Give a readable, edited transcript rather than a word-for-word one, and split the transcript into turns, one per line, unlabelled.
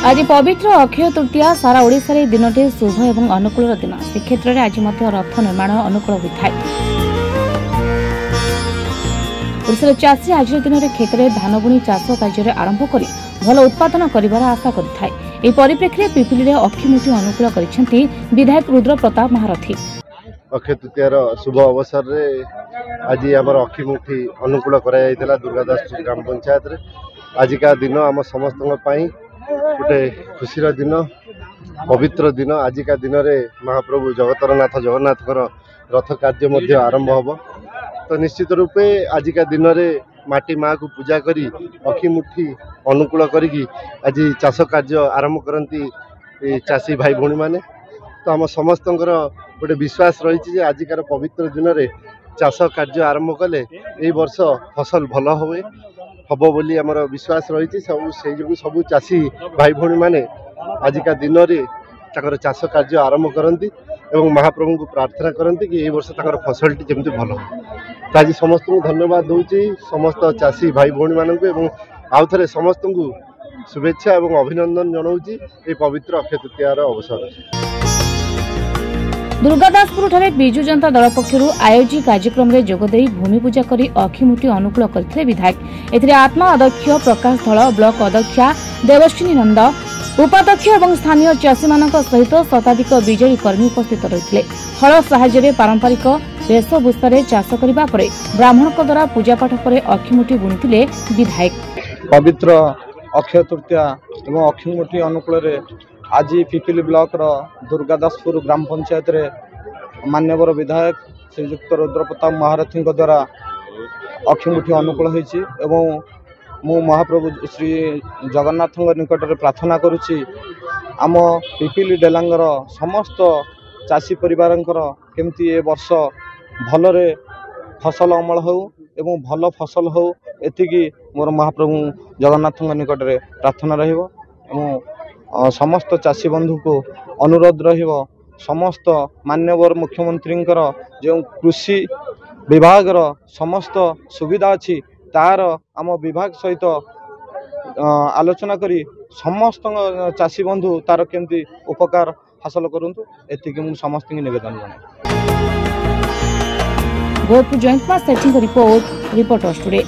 आज पवित्र अक्षय तृतीया सारा ओडिशा रे दिनटे शुभ एवं अनुकूल दिन से क्षेत्र में आज रथ निर्माण अनुकूल होता है। ओडिशार चाषी आज दिन में क्षेत्र में धान बुणी चाष कार्य आरंभ कर भल उत्पादन कर आशा करें। यह परिप्रेक्षी पिपिली में अक्षिमुठी अनुकूल कर विधायक रुद्र प्रताप महारथी।
अक्षय तृतीयार शुभ अवसर रे आज आम अक्षिमुठी अनुकूल कर दुर्गादासपुर ग्राम पंचायत रे आज का दिन आम समस्त गोटे खुशीर दिन पवित्र दिन। आज का दिन में महाप्रभु जगतरनाथ जगन्नाथ रथ कार्य आरंभ हम तो निश्चित रूपे आज का दिन में माटी माँ को पूजा करी अक्षिमुठी अनुकूल करी आज चाष कार्य आरंभ करती चाषी भाई भौणी माने। तो आम समस्त गोटे विश्वास रही आजिकार पवित्र दिन में चाष कार्य आरंभ कले यही वर्ष फसल भल हुए हम बोली आमर विश्वास रही सब सब चाषी भाई भौणी माने आज का दिन में चाष कार्य आरंभ करती एवं महाप्रभु को प्रार्थना करती कि यही वर्ष फसल टी जमी भल हो। तो आज समस्त को धन्यवाद दूची समस्त चाषी भाई भौणी मानक एवं आउ थे समस्त को शुभेच्छा एवं अभिनंदन जनाऊँगी ये पवित्र अक्षय तृतीयार अवसर।
दुर्गादासपुर ठारे बिजु जनता दल पक्षर आयोजित कार्यक्रम में जोगदे भूमि पूजा कर अक्षिमुठी अनुकूल करते विधायक। एथिरे आत्मा अध्यक्ष प्रकाश धल, ब्लॉक अध्यक्षा देवश्विनी नंद, उपाध्यक्ष और स्थानीय चाषी मान सहित शताधिक बीजेडी कर्मी उपस्थित रही। हल साहाय्य पारंपरिक वेशभूषा चाष करने पर ब्राह्मण द्वारा पूजापाठ पर अक्षिमुठी बुणुतिले विधायक।
पवित्र अक्षय तृतीया एवं अक्षिमुठी अनुकूल आज पिपिली ब्लॉक दुर्गादासपुर ग्राम पंचायत रे मान्यवर विधायक श्रीयुक्त रुद्र प्रताप महारथी द्वारा अक्षिमुठी अनुकूल होती एवं मु महाप्रभु श्री जगन्नाथ निकट में प्रार्थना करुच्ची आम पिपिली डेलांगर समस्त चाषी परिवार केमती ए वर्ष भलरे फसल अमल हो एवं भल फसल हो एतिकी मोर महाप्रभु जगन्नाथ निकट में प्रार्थना रहिबो। समस्त चाषी बंधु को अनुरोध रहिबो समस्त मान्यवर मुख्यमंत्री जो कृषि विभाग समस्त सुविधा अच्छी तार आम विभाग सहित आलोचना करी समस्त चाषी बंधु तार केमती उपकार हासिल करंतु एतिकी मु समस्त निवेदन जनाए।
Reporters today.